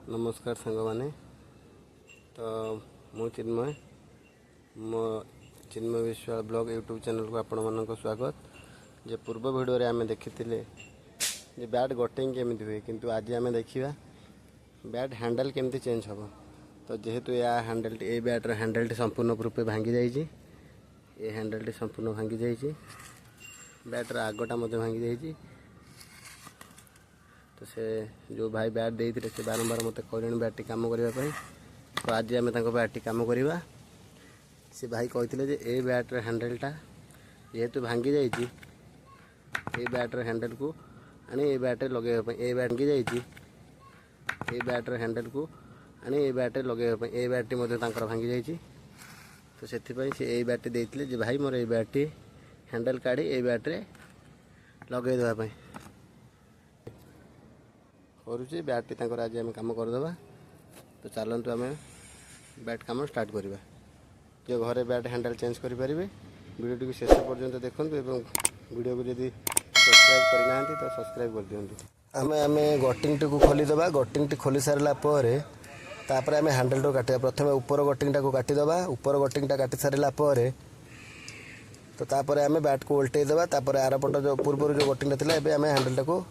नमस्कार सांग माने तो मु चिन्मय मो चिन्मय विश्वाल ब्लॉग यूट्यूब चैनल को आपण मन स्वागत। जे पूर्व वीडियो रे आमे देखिथिले जे बैट गटिंग केमिति हुए किंतु आज आमे देखिबा बैट हैंडल केमिति चेंज हबो। तो जेहेतु या handle a bat row handle संपूर्ण रूपे भांगी जाइछि, ए हैंडल संपूर्ण भांगी जाइछि, बैट रो आगटा मध्य भांगी जाइछि। तो से जो भाई बैट देते से बारंबार मत कहले बैट कम करने। तो आज आम बैट कम करवा। से भाई कहते ए बैट हैंडलटा जेहेतु भांगी जाइए ए बैट हैंडल को आनी ए बैट लगे ए बैट भांगी जाइए ए बैट हैंडल को आनी ए बैट लगे ए बैट भांगी जाइए। तो से ए बैट देते भाई मोर ए बैट हैंडल काढ़ी ए बैट लगे देवाई करुचे बैट आज आम कम करदे। तो चलतु आम बैट कम स्टार्ट करवा। जो घरे बैट हैंडल चेंज करेंगे वीडियो टी शेष पर्यंत देखूँ और वीडियो को जब सब्सक्राइब करना तो सब्सक्राइब कर दिखाँ। आम गटिंग टी खोलीदे। गटिंग टी खोली सारापर तापर आम हैंडल टा काटा। प्रथम ऊपर गटिंग टा काटिदे। ऊपर गटिंग टा काटि सारापर तो तापर आम बैट को उल्टेदेवा। तापर आरपट जो पूर्व जो गटिंग था एवं आम हैंडल टा को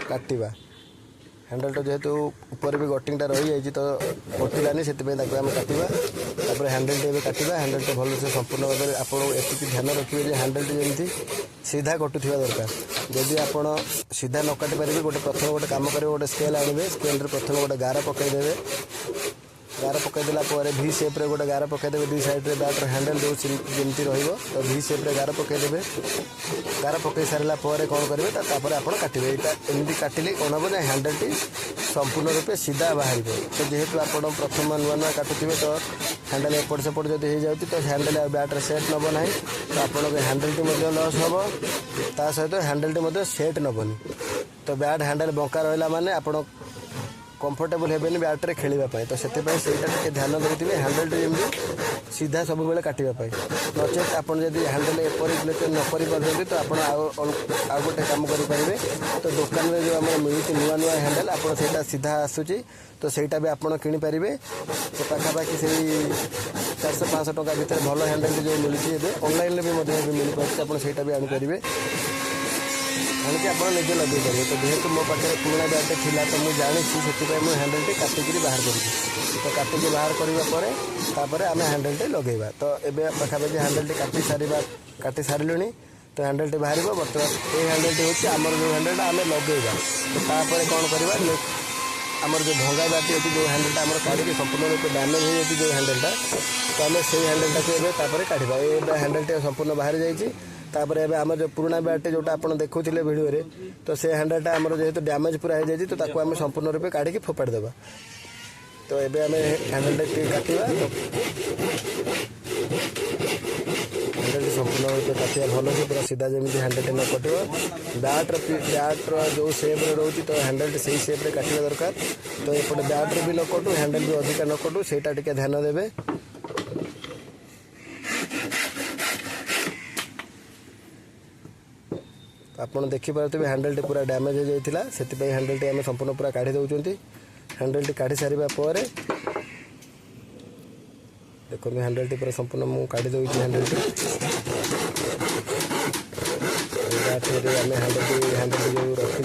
काटिबा। हैंडल टा जेहेतु ऊपर भी गटिंग टा रही जाइए तो कटिलानी से आम काटिबा। तापर हैंडल टे काटिबा। हैंडल टे भल से संपूर्ण भाव में आप ध्यान रखिए जे हैंडल टे जमी सीधा कटुवा दरकार। जदि आप सीधा न काटि पारे गोटे प्रथम गोटे कम करेंगे गोटे स्केल आने स्केल प्रथम गोटे गार पकईदे। गार पकईदेला भी सेप्रे गोटे गार पकईदे दी साइड्रे बैट हैंडल जो जमी रही वी सेप्रे गार पकईदे। गार पकई सारा कौन करेंगे तापर आप काटे। यहाँ एमती काटिले कौन हम ना हैंडल टी संपूर्ण रूपे सीधा बाहर। तो जेहेतु आप प्रथम नुआ नुआ काटुवे तो हैंडल एपट सेपट जब हो जाती तो हैंडल बैट्रे सेट नब ना। तो आप हैंडल टी लॉस हम ता सहित हैंडल टी सेट नबनी। तो बैट हैंडल बंका रहा माने आप कंफर्टेबल हेबेनी बैट्रे खेलवाई। तो से ध्यान देते हैंडल टी जमी सीधा सब बेले काटापी। नचेत आप हैंडल एपरी न कर तो आप गोटे कम करेंगे। तो दुकान में जो आम मिलती नुआ नुआ हैंडल आप सीधा आसूची तो सहीटा भी आप किपर। तो पाखापाखि से 400-500 टका भितर भल हैंडल जो मिलती है ऑनलाइन भी मिल पाए आप सहीटा भी आनीपर आनिक आप निजे लगे पारे। तो जेहेतु मो पाखे पुराना बैट था तो मुझे जानी से मुझे हैंडल टी काटिकी बाहर करी। तो काटिकी बाहर करापर आम हैंडल टी लगेगा। तो ये पाखापाखि हैंडल टी काटी सारे तो हैंडल टी बाहर। बर्तमान ये हैंडल टी हूँ आमर जो हैंडल आम लगेगा। तो तापर कौन करवा आमर जो भंगा बैट अच्छी जो हैंडल आम काढ़ी संपूर्ण रूप डैमेज हो जाती जो हैंडल तो आम से हैंडल को काढ़ा। ये हैंडल टी संपूर्ण बाहर जाइए। तापर एबे आम जो पुराना बैट जोटा आप देखुले वीडियो रे तो से हैंडलटा आम जेहेतु डैमेज पूरा हो जाए तो आम संपूर्ण रूपे काढ़ी फोपाड़ी देवा। तो एबे आम हैंडल काटिबा। हैंडल संपूर्ण रूपे काटिया भल से पूरा सीधा जमी हैंडल न कटो। बैट्र जो सेप्रे रोचे तो हैंडल से सेप्रे काटा दरकार। तो एपटे बैट्रे भी न कटू हैंडल भी अधिका न कटू से ध्यान देवे। आपड़ देखिपे हैंडल टी पूरा डैमेज हो जाता से हैंडल टी आम संपूर्ण पूरा काढ़ी दौरान। हैंडल टी काढ़ी सारापर देखो हैंडल टी पूरा संपूर्ण मुझे काढ़ी दूँ। हैंडल टी आम हैंडल टी जो रखी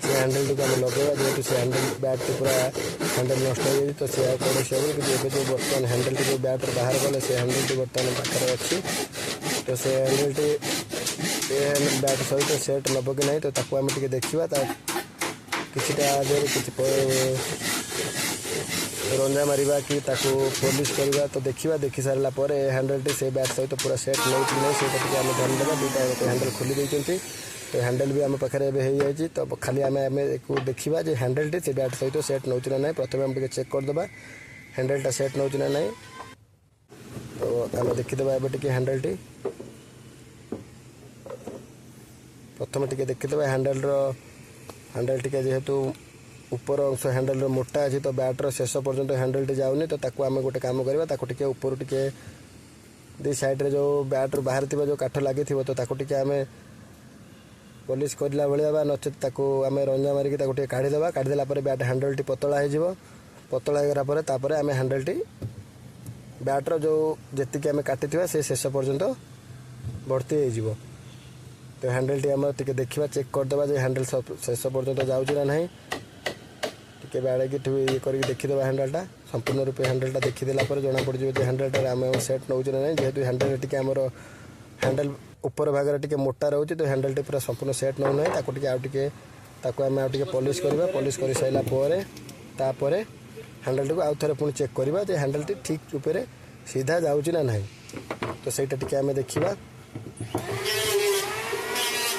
से हैंडल टी आम लगे जेहतु से हैंडल बैट टी पूरा हैंडल नष्ट हो जाए तो सी कौन कि जो बर्तमान हैंडल टी जो बैट बाहर गले से हैंडल टी बर्तमान पाखे अच्छी। तो से हैंडल टी बैट सहित सेट नब कि नहीं तो आम टे देखा किसी रंजा मारिबा कि पॉलिश करवा। तो देखा देखी सारापर हैंडल टी से बैट सहित पूरा सेट नहीं कि नहीं से आम ध्यान देवा। दुटा हैंडल खोली देते तो हैंडल भी आम पाखे हो जाए। तो खाली आम देखा जो हैंडल टी से बैट सहित सेट नौ ना। प्रथम आम चेक करदे हैंडलटा सेट नौ ना ना। तो आम देखीदे ए हैंडल टी प्रथम टे देखीदे हैंडल टी जेहेतु ऊपर अंश हैंडल मोटा अच्छी तो बैट्र शेष पर्यंत हैंडल टी जाऊनी। तो आम गोटे कम करवा ऊपर टे दी साइड्रे जो बैट्रु बाहर थी जो काठ लगी तो टे आम पॉलिश करला भाया नचेत आम रंजा मारिकी काढ़ीदे। काढ़ीदेला बैट हैंडल टी पतला हो पतला होगला तापर आम हैंडल टी बैटर जो जी आम काटी से शेष पर्यंत भर्ती हो। तो हैंडल टी आम टे देखा चेक करदे जो हैंडल शेष पर्यंत जाऊँगी ना टे बाड़े ये कर देखीदे हैंडलटा संपूर्ण रूपे हैंडलटा देखीदेला जना पड़ जो हैंडलटा आम सेट नौ ना जेहेतु हैंडल टी आमर हैंडल ऊपर भाग टे मोटा रोचे तो हैंडल टी पूरा संपूर्ण सेट नौ ना आम आउ पॉलिश करवा पॉलिश कर सारापर तापर हैंडल टी आउ थे पुणी चेक करवा जो हैंडल टी ठीक रूप से सीधा जाऊँगी ना ना तो सहीटा टी आम देखा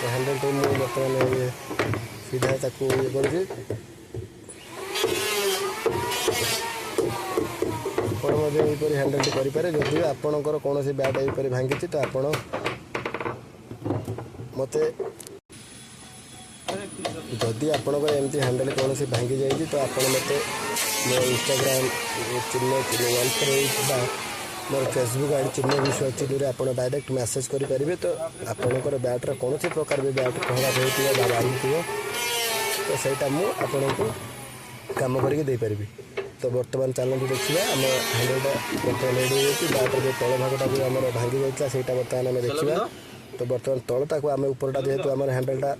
हैंडल टी मुझे बर्तमान ये सीधा ये करुँगी आपड़ हैंडल टी करें जदि आपणकर कौन बैट यहीपर भांगी तो आपण मत जदि आपणकर एमती हैंडल कौन भांगी जाए तो आप मत मो इंस्टाग्राम चिन्ह मोर फेसबुक आई चिन्ह विश्व चिन्ह आप डायरेक्ट मैसेज करेंगे तो आपणकर बैटर कौन प्रकार भी बैट खराब हो बांधुव तो सहीटा मुझे को काम करके तो बर्तमान चलते देखिए आम हैंडलटा बर्तमान रेडी हो बैटर जो तल भागटा जो आम भांगी जाता है बर्तमान आम देखा तो बर्तमान तलटा को आम उपरटा जेहेतु आम हैंडलटा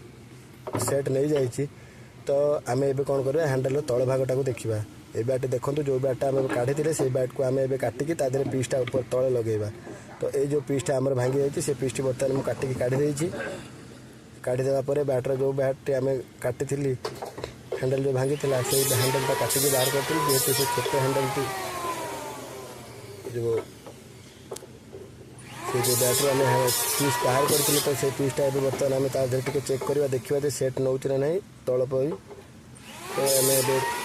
सेट नहीं जाइए तो आम ए कौन कर हैंडल तल भागटा को देखा ये बैट देखो जो बैटा आम काढ़ी से बैट को आम ए काटिकी तादेह पीसटा ऊपर तले लगेगा तो ये जो पीसटा आम भांगी जाइए से पीसटी बर्तमान मुझे काटिकी काढ़ी काढ़ीदेवापर बैटर जो बैट आम काटी हैंडल जो भांगी से हैंडलटा काटिकी बाहर करती जेहेतु से छोट हैंडल जो बैटर आम पीस बाहर करते तो से पीसटा बर्तमान आम तादेह चेक करवा देखा सेट नौ ना ना तल पर तो आम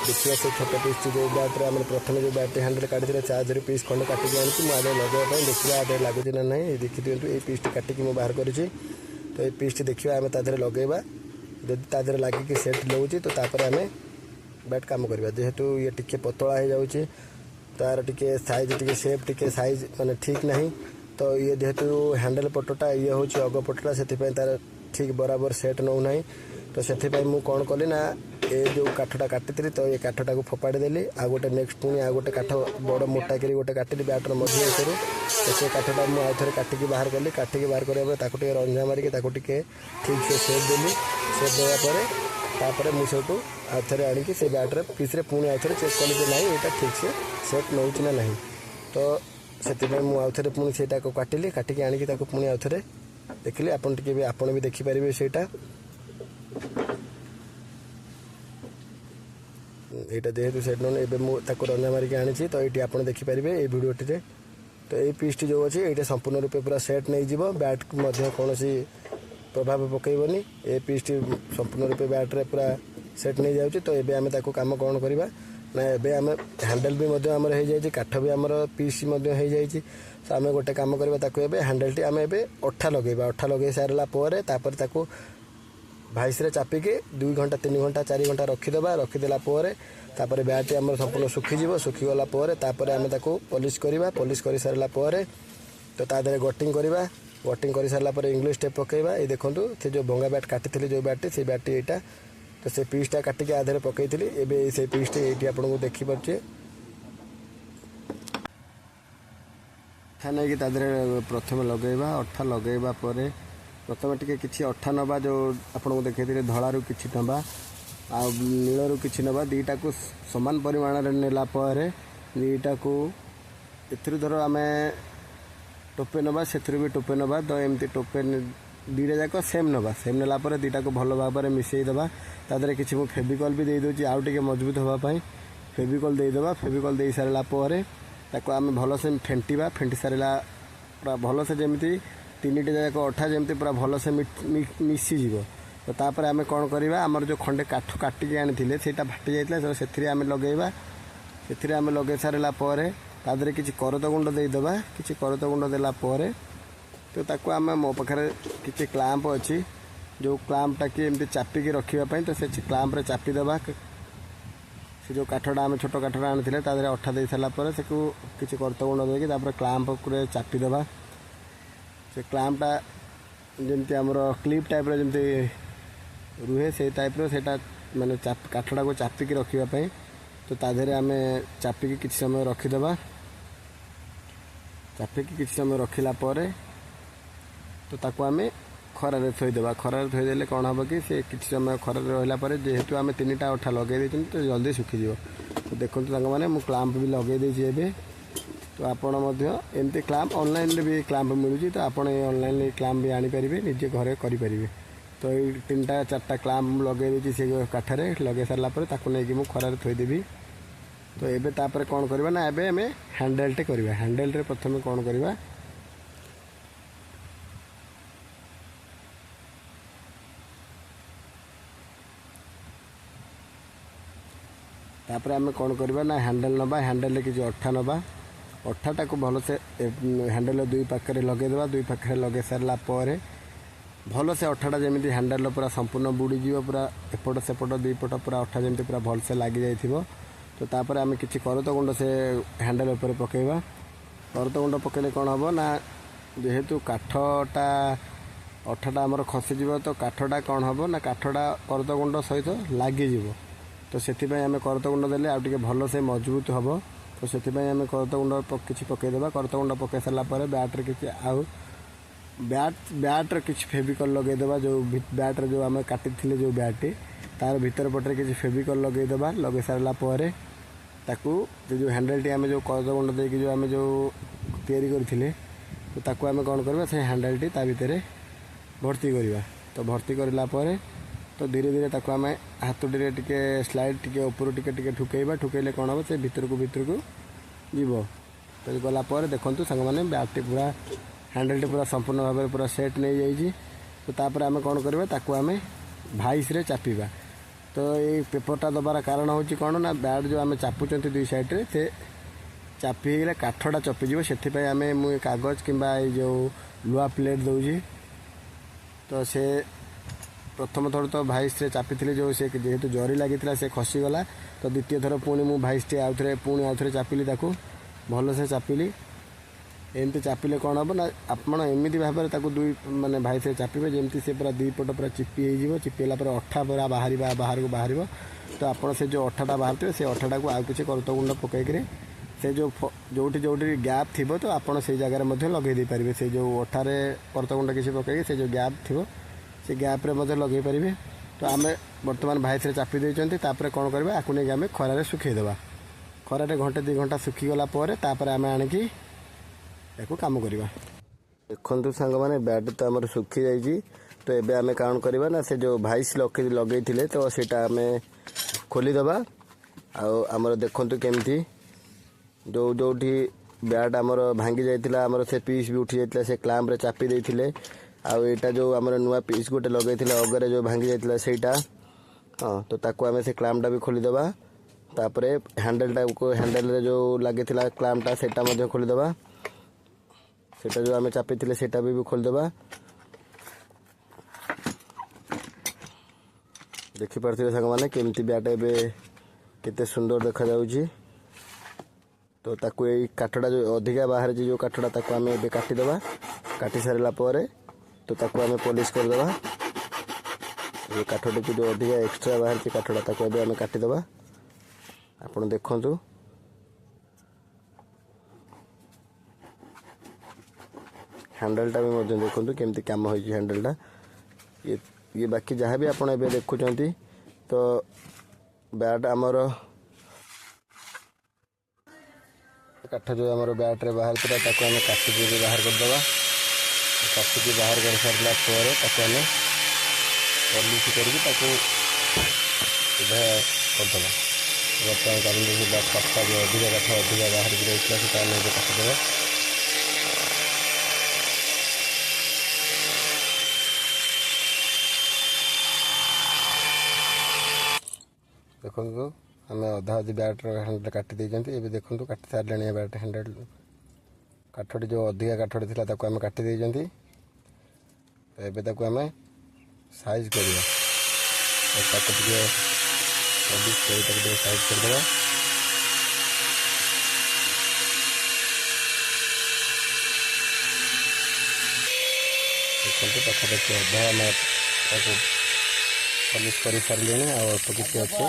देखा से छोट पीस जो बैटर आम प्रथम जो बैट हैंडल काटी चार्जर पीस खंड काटिकी आनी मुझे लगवाई देखा आदे लगुच ना ना देखी दिखाँ ये पीसटी काटिकी मुझे बाहर करी तो ये पीसटी देखा आम तादेह लगेगा जदि तादेह लगिकी सेट लौची तो तापर आम बैट काम करवा जेहेतु ये टिके पतला हो जाऊँगी तार टिके साइज टिके सेप टिके साइज माने ठीक नहीं तो ये जेहेतु हैंडल पटटा ये हूँ अग पटटा से तार ठीक बराबर सेट नौ ना तो से कौन कली ना ये जो काठटा काटी तो ये काठटा को फोपाड़ी देली आ गोटे नेक्स्ट पुणी आ गोटे काठ बड़ मोटा कर गोटे काटिली बैटर मझे हिसाब तो से काठटा मुझे आउ थे काटिकी बाहर कली काटिकी बाहर कराया रंझा मारिक ठीक से सेप देली सेप देवापर मुझे आउ थे आणिकी से बैटर पीस पुणी आउ थे चेक कली ना यहाँ ठीक से सेट नौ ना ना तो से मुझे आउ थे पुणी से काटिली काटिकी आणिकी पुणी आउ थे देखिली आपन भी देखिपारे से यहाँ जेहेतु सेट नौ मुझे रंजा मारिक आनी तो ये आप देखिपारे ये भिडियोटी तो ये पीसटी जो अच्छी ये संपूर्ण रूपे पूरा सेट नहीं जीव बैट कौन प्रभाव पकईबनी ये पीसटी संपूर्ण रूपे बैट्रे पूरा सेट नहीं जाऊँगी तो ये आम कम कौन करवा ना एम हैंडल भी आमर हो जाए काठ भी आमर पीस हो जाए तो आम गोटे कम करवा हैंडल टी आम ए अठा लगे सारापर भाइस चापिकी 2 घंटा 3 घंटा 4 घंटा रखीदेला तापर बैट आम संपूर्ण सुखीज सुखीगला आम पॉलिश करवा पॉलिश कर सारापर तो तादेह गटिंग करवा गटिंग कर सारापर इंग्लिश टेप पकेबा ये देखो से जो भंगा बैट काटी जो बैट से बैट यहाँ तो से पीसटा काटिकी आधे पकई थी से पीसटी ये आपको देखिपे नहीं कि तादेह प्रथम लगेगा अठा लगेगा प्रथम टिके किसी अठा नवा जो आपको देखते धड़ारू कि नवा आ नीलू कि नवा दीटा को समान परिमाण नेलापर दीटा को एथुरु धर आम टोपे नवा से भी टोपे नवा तो एमती टोपे दीटा जाक सेम नेलापर दीटा को भल भाव में मिसईदेवा तादेह किसी मुझे फेविकल भी देदे आउ टे मजबूत हाँपाई फेविकल देदेवा फेविकल दे सारापर आम भलसे फेंटा फेंटी सारा पूरा भलसे जमी 3टी जाक अठा जमी पूरा भलसे मिसीज तो तापर आम कौन करवा आमर जो खंडे काठ काटिकी आनी से फाटी जाता तो से आम लगेगा से आम लगे सारापर तादेह किसी करत गुंड देदेवा किसी करत गुंड देलापर तो ताको आम मो पाखे किसी क्लाम्प अच्छी जो क्लाम्पटा कि एमती चापिकी रखापी तो से क्लाम्प्रे चापिदेवा से जो काठटा आम छोट काठटा आनी तादेह अठा दे सारापर से किसी करत गुंड देकी क्लाम्प चापिदेवा से क्लाम्पटा जमती आमर क्लिप टाइप जमती रुहे से टाइप से माने काठटा को चापिकी रखापी तो ता देहरे आम चापिकी किसी समय रखीदे चापिकी किसी समय रखिला तो ताको आम खरारे थोईदेवा खरारे थोईदेले कौन हम कि से किसी समय खरारे रहा जेहेतु आम 3टा अठा लगे तो जल्दी सुखीज। तो देखो मैंने मुझे क्लाम्प भी लगे देबे। तो आपण एमती क्लाम्प ऑनलाइन भी क्लाम्प मिलूँ तो आप ऑनलाइन क्लाम्प भी आनीपर निजे घरे करें। तो ये 3टा 4टा क्लाम्प लगे देती से काठरे लगे सारापर नहीं मुझे खरारे थोईदेवी। तो ये तापर कौन करवा ना एबे आम हैंडलटे करवा हैंडल प्रथम कौन करवा तापर आम कौन करवा ना हैंडल नवा हैंडल किसी अठा नवा अठाटा को भल से हैंडल दुई पाखे लगेदेवा दुई पाखे लगे सारा भल से अठाटा जमी हैंडल पूरा संपूर्ण बुड़ीज पूरा एपट सेपट दुई पट पूरा अठा जमी पूरा भल से लग जाइए। तो तापर आम किसी करत गुंड से हैंडल उपर पकेवा करत गुंड पकेले कौन हम ना जेहेतु काठटा अठाटा आमर खसीज तो काठटा कौन हम ना काठटा करत गुंड सहित लगिज। तो से आम करत गुंड देले आउ टिके भल से मजबूत हम। तो से आम करत गुंड किसी पकईदेवा करत गुंड पकई सारापर बैट्रे किसी आउ बैट्रे किसी फेविकल लगेदेवा जो बैट्रे जो आम काटी जो बैट तार भीतर पटे किसी फेविकल लगेदेवा लगे सारापर ताकू जो हैंडल टी आम जो करत गुंड देकी जो आम जो तैयारी करथिले तो ताकू आम कौन करवा से हैंडल टी ता भीतर भर्ती करवा। तो भर्ती करला परे तो धीरे धीरे ताकू आम हाथुटी टिके स्लाइड टिके ऊपर टिके ठुकेबा ठुकेले कौन हम से भीतर को जीव। तो गलापर देखूँ सांग मैंने बैट पूरा हैंडल टी पूरा संपूर्ण भाव पूरा सेट नहीं जाइए। तो तापर आम कौन करवा ताकू आम भाइस रे चापिबा। तो ये पेपरटा दबार कारण हूँ कौन ना बैट जो आम चापुं दुई साइड्रे से चापीगले काठटा चपीज से आम मुझे कागज कि जो लुहा प्लेट दूजी। तो से प्रथम थर तो भाइस रे चापी जो से जेहेतु जरी लगी से खसीगला। तो द्वितीय थर पुणी मुझे भाइस टी आउ थे पुणी आउ थे चापिली भल से चापिली एमती चापिले कौन हम ना आपण एमती भाव में दुई माने भाइस चापे जमी से पूरा दुई पट पूरा चिपी हो चिपीला अठा पूरा बाहर बाहर को बाहर। तो आपड़ से जो अठाटा बाहर थे से अठाटा को आउ कि करत गुंड पकईकि से जो जोटी जोटी गैप थी तो आपड़ से जगार लगे दे पारे से जो अठारे करत गुंड किसी पकईकि से जो गैप थी से गैप्रे लगे पारे। तो आम बर्तमान भाइस चापी देते कौन करवा आपको नहीं आम खरारे सुखईदेवा खरारे घंटे 2 घंटा सुखीगला आम आणिकी याको काम करवा। देखु सांग मैंने बैट तो आम सुखी जाइए। तो ये आम कौन करवा ना से जो भाइस लगे तो सीटा आम खोलीदे आमर देखु केमती जो जोटी बैट आमर भांगी जाइए आमर से पीस भी उठी जाता से क्लाम्प रे चापी देते आईटा जो आमर नुआ पीस गोटे लगे अगरे जो भांगी जाइए सेटा हाँ। तो ताको आम से क्लाम्पटा भी खोलीदे तापर हैंडलटा को हैंडल जो लगे क्लाम्पटा सेटा खोलीदे सेटा जो आम चापी थे सेटा भी खोलीदे। देखिपे सांग मैंने केमती बैट एवं केते सुंदर देखा जाउची। तो ताकू ये काठटा जो अधिका बाहर जो काठटा ताकू आम ए काटिदेवा काटी सारा तो ताकू आम पॉलिश करदेवा। ये काठटी को जो अधिका एक्स्ट्रा बाहर काठटा ताकू ए आम काटिदेवा। आपण देखंतु हैंडलटा भी देखो केमती काम हो हैंडलटा ये बाकी जहाँ भी आप देखुं तो बैट आमर काठ जो आम बैट्रे बाहर था आम काटिकी बाहर करदे काटिकी बाहर कर सारा आम पॉलिश करदे बर्तमान कारण कटा जो अधिका काठ अधिका बाहर की रही है काटिदे। देखो आम अधा अधी बैट्र हैंडल काटी देते ये देखो काटी सारे बैट हैंडल काठटी जो अधिका काठटी थी आम काटी देते। तो ये आम साइज करवा साइज करदे देखते पाखापाखि अधा आम पॉलिश कर सारे अल्प किसी अच्छे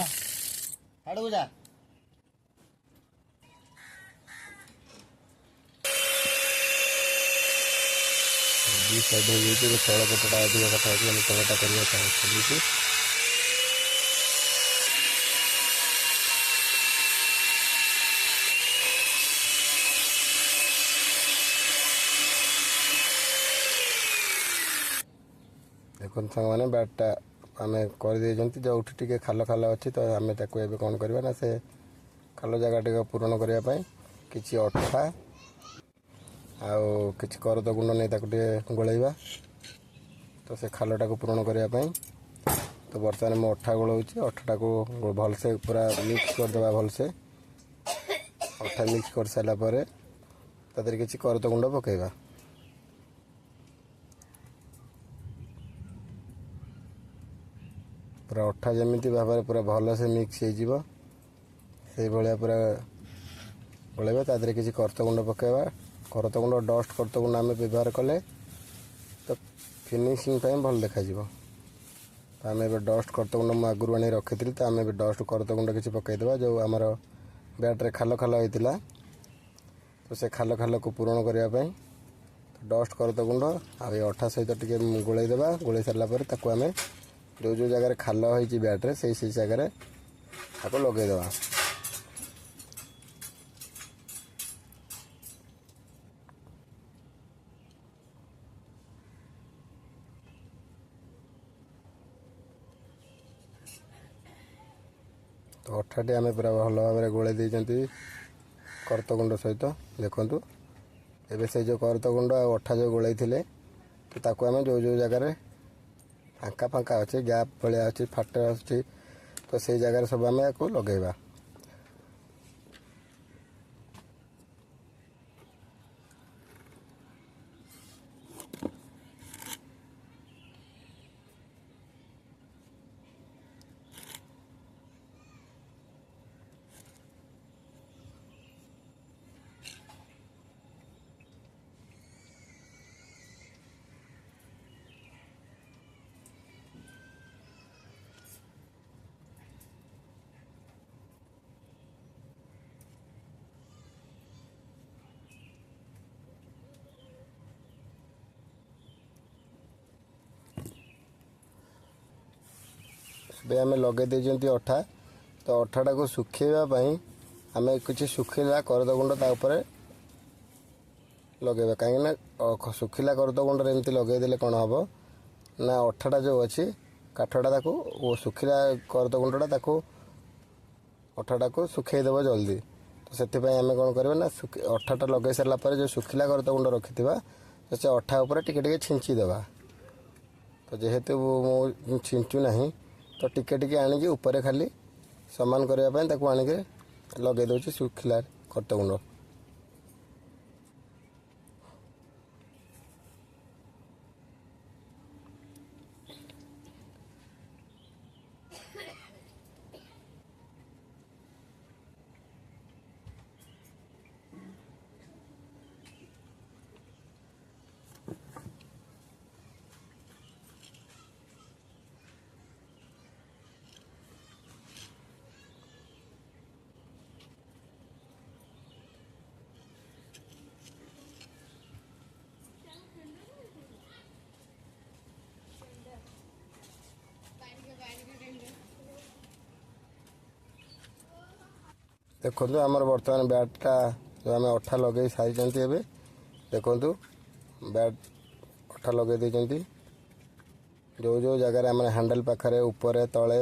दी साइड हो जाइए तल पटटा अधिक कथा होती तलटा करवा चलुची देखो सांग मैंने बैटटा आम कर जो टी खाल खाल अच्छी तो आम ताको कौन करवा ना से खाल जगह टे पूरण करने किसी अठा आउ किसी करद गुंड नहीं ताको गोलैबा तो से खालटा को पूरण करने तो बर्तमान मैं अठा गोलाऊँगी अठाटा को भलसे पूरा मिक्स करदे भलसे अठा मिक्स कर सारापर तादर किसी करद गुंड पकेबा पूरा अठा जमी भाव में पूरा भलसे मिक्स हो पूरा गोलैबा तादर किसी करत गुंड पकेबा करत गुंड डस्ट करत गुंड आम व्यवहार कले तो फिनिशिंग भल देखा तो आम डस्ट करत गुंड मुझे आगुरी आनी रखी तो आम डस्ट करत गुंड किसी पकईदेवा जो आमर बैट्रे खाल खाल होता तो से खाल खाल को पूरण करने तो डस्ट करत गुंड आ अठा सहित टे गोलैदेवा गोलै सारापर आम जो जो जगह खाल हो बैट्रे से जगह आपको लगेदेवा तो अठाटी आम पूरा भल भाव में गोलै देती करत गुंड सहित देखु एवं से जो करत गुंड अठा जो गोलै तो ताको आम जो जो जगह फांका फांका अच्छे गैप भाया अच्छी फाट अच्छी तो से जगह सब आम को लगेगा आम लगे देती अठा तो अठाटा को सुखेवाई आम किसी सुखिला करद गुंड लगेगा कहीं सुखिला करद गुंड एमती लगेदे कौन हम ना अठाटा जो अच्छी काठटा वो सुखिला करद गुंडटा अठाटा को सुखेदेव जल्दी तो से आम कौन करवा ना अठाटा लगे सारापर जो सुखिला करद गुंड रखि तो से अठा उपर टिके छिंचीदेवा तो जेहेतु मु छिंचु ना तो टिके टिके आनिकी ऊपर खाली सामान करने आनिके लगे दूसरी सुखिला करत गुंड देखो आमर बर्तमान बैटटा जो आम अठा लगे सारी देखु बैट अठा लगे देती जो जो जगह आम हैंडल पाखे ऊपर तले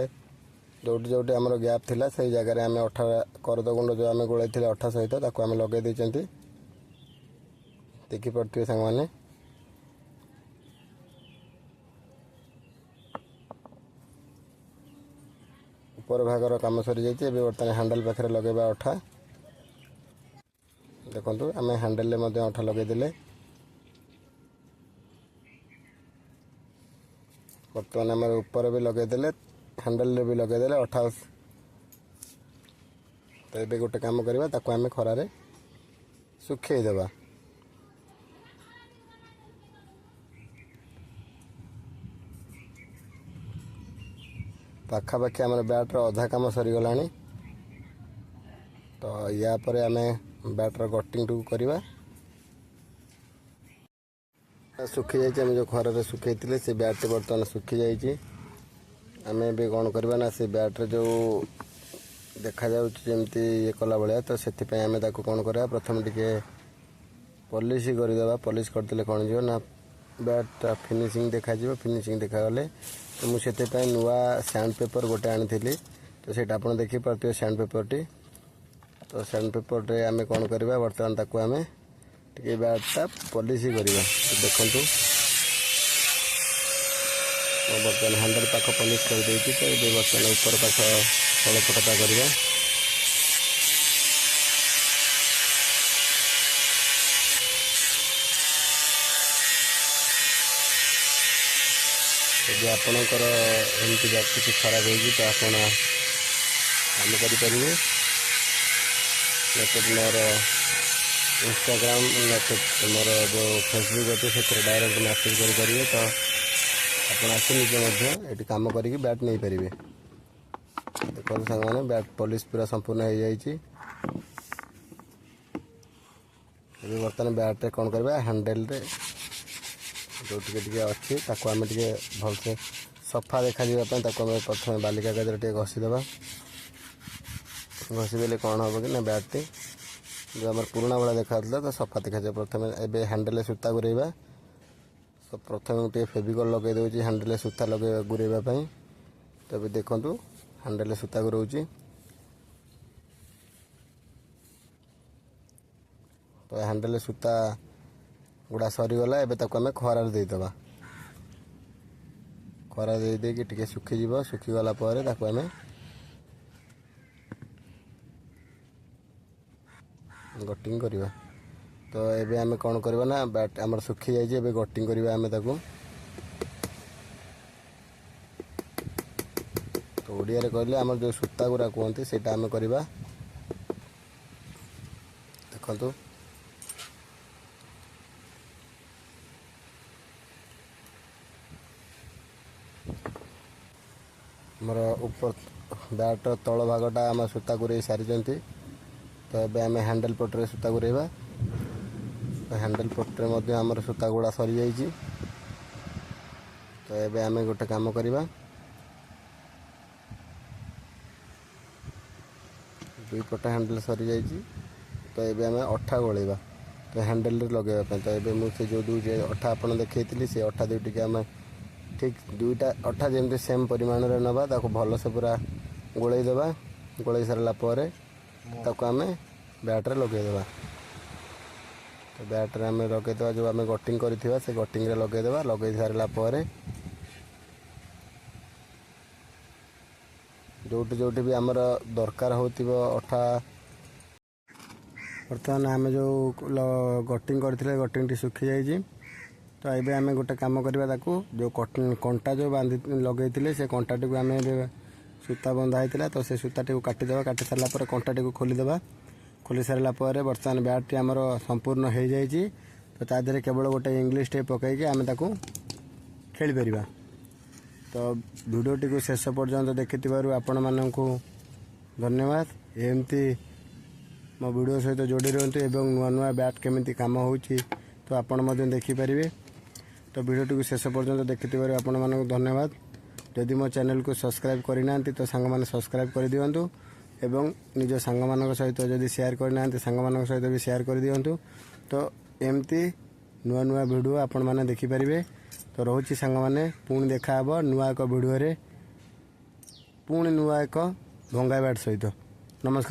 जोटी जोटी आमर गैप थिला से जगह आम अठा करद गुंड जो आम गोलै अठा सहित आम लगे देती देखिपे सांग मैंने ऊपर भागर कम सरी जाइए बर्तमान हैंडल पाखे लगेगा अठा देखु आम हैंडल अठा लगेदे बर्तमान आम ऊपर भी लगेदे हैंडल भी लगेदे अठा तो ये गोटे कम करवा आम खरारे सुखेदेवा पाखापाखि आम बैट्र अधा कम सरीगला तो या पर आम बैट्र गटिंग टू करवा सुखी जाइए आम जो खर सुखे से बैट बर्तमान सुखी जाइए आम ए कौन करवा ना से बैट्रे जो देखा जमी ये कला भाया तो से आम कौन करा प्रथम टिके पॉलिश करदे पॉलिश करदे कौन जो ना बैट फिनिशिंग देखा फिनिशिंग देखागले तो मुझे नुआ सैंड पेपर गोटे आनी तो से आप देखिपे सैंड पेपर टी तो सैंड पेपर रे आम कौन करवा बर्तमान ताको आम टे बैटा पॉलिश करवा देखु बर्तमान हैंडल पाख पॉलिश कर देती तो ये बर्तमान ऊपर पाख तल पटता करवा यदि आपणकर एमती किसी खराब होगी तो आप काम करें मोर इंस्टाग्राम मोर जो फेसबुक अच्छे से डायरेक्ट मैसेज करेंगे तो आप निजे ये कम करके बैट नहीं पारे देखो सामने बैट पॉलिश पूरा संपूर्ण हो जाए बर्तमान बैट्रे कौन करवा हैंडल रे जो टे अच्छी आम टे भलसे सफा देखा प्रथम बाली कागज टे घसीदे घसीदे कौन हम कि ना बैट जो आम पुराना भाया देखा तो सफा देखा जाए प्रथम ए हैंडल सूता गुरेबा तो प्रथम गोटे फेविकल लगे दूसरी हैंडल सूता लगे गुरेबाई तो देखु हैंडल सूता गुराऊँगी तो हैंडल सूता गुड़ा सरीगला एवं आम खरार देदेबा खरा दे टे सुखीज सुखीगला आम गटिंग करवा तो एबे आम कौन करवा ना बैट आम सुखी जाइए एबे गटिंग करवा आम ताकू तो ओडिया कहले आम जो सूता गुरा कहते से आम करवा देखु मोर ऊपर बैट तल भागटा आम सूता गुरे सारी तो ये आम हैंडल पट्रे सूता गुरेबा तो हैंडल पट्रे आमर सूता गुड़ा सरी जाइए तो ये आम गोटे काम करवा दुई पट हैंडल सरी जाइए तो ये आम अठा गलेबा तो हैंडल लगे तो ये मुझे जो दुई अठा आप देखी से अठा दुईटी आम ठीक दुईटा अठा जमी सेम परिमाण नवा भल से पूरा गोलैदेवा गोलै सारापर ताको आम बैट्रे लगेदेवा तो बैट्रे आम लगेदेवा जो आम गटिंग करथिबा से गटिंग रे लगेदेवा लगे सारापर जोटी जोटी भी आमर दरकार होतिबो अठा बर्तमान आम जो गटिंग करथिले गटिंग टी सुखी जाइए तो ये आम गोटे कम करवा ताकू जो कंटा जो बांधी लगे से कंटा टी आम सूता बंधा होता तो से सूता टी काटिदेवा काटि सारापर कंटा टी खोलीदेवा खोली सारापर बर्तमान बैट टी आमर संपूर्ण हो जाए तो तादेह केवल गोटे इंग्लिश टे पकईकि आम ताकू खेली परिबा तो वीडियोटी को शेष पर्यंत देखिथिबारु आपण माननकु धन्यवाद एमती मो वीडियो सहित जोड़ी रहतु एवं नुआ नुआ बैट केमिति काम होउची तो आपण मध्य देखिपारे तो वीडियोटी को शेष पर्यंत देखिथिबारु आपण माननकु धन्यवाद जदि मो चैनल को सब्सक्राइब करना तो सांग मैंने सब्सक्राइब कर दिंतु एवं निज सांग मान सहित जदि शेयर करना सांग मान सहित भी शेयर कर दिंतु तो एमती नुआ नुआ वीडियो आपण मैंने देखिपारे तो रोची सांग मैंने पुणी देखा नुआ एक वीडियो पुणी नुआ एक भंगा बैट सहित नमस्कार।